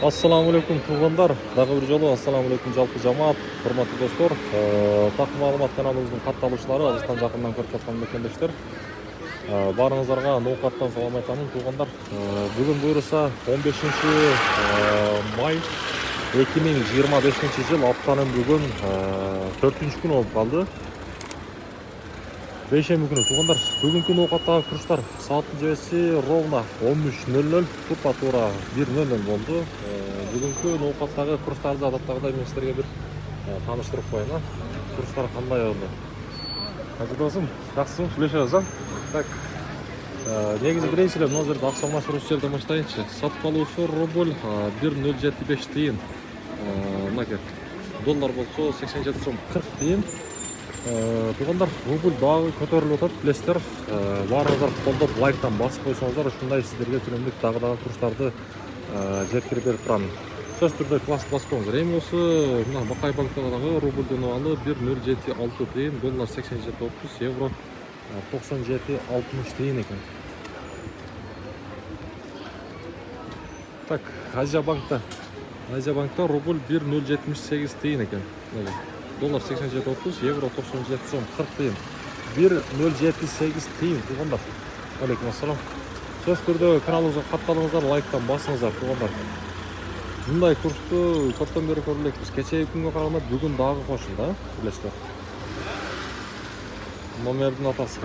Ассаламу алейкум туғандар. Дағы бір жолы ассаламу алейкум жалпы жамаат, құрметті достар. Тақы маалымат каналыбыздың катталуучулары, алыстан жакындан көрүп жаткан мекендештер. Барыңыздарға ноокаттан салам айтамын туғандар. Бүгін буюрса 15 май 2025 жыл аптанын бүгін 4-күн болуп калды. Бейшемби күнү туғандар. Бүгүнкү ноокаттагы курстар сааттын жебеси ровно 13:00, тупа туура 1:00 болду. Бүгүнкү ноокаттагы курстарды адаттагыдай мен силерге бир тааныштырып коеюн. Курстар кандай болду? Азыр досум, жакшысың, сүйлөшө алсаң. Так. Негизи билесиздер, мына жерде акча алмаштыруучу жерден баштайынчы. Сатып алуучу рубль 1,075 тиын. Мынакей. Доллар болсо 87 сом 40 тиын. Туғандар, рубль дагы көтөрүлүп атат, билесиздер. Баарыңыздар колдоп, лайктан басып койсоңуздар, ушундай сиздерге күнүмдүк дагы курстарды жеткирип берип турам. Сөз түрдө класс басып коюңуздар. Эми осы мына Бакай банктагы рубльдин абалы 1,076 тиын, доллар 87.30, евро 97.60 тиын экен. Так, Азия банкта рубль 1,078 тиын экен. Доллар 87.30, евро 97 сом 40 тиын. 1,078 тиын туғандар. Алейкум ассалам. Сөз түрдө каналыбызга катталыңыздар, лайктан басыңыздар туғандар. Мындай курсту көптөн бери көрүп элекпиз. Кечеги күнгө караганда бүгүн дагы кошулду, билесиздер. Номердин атасы.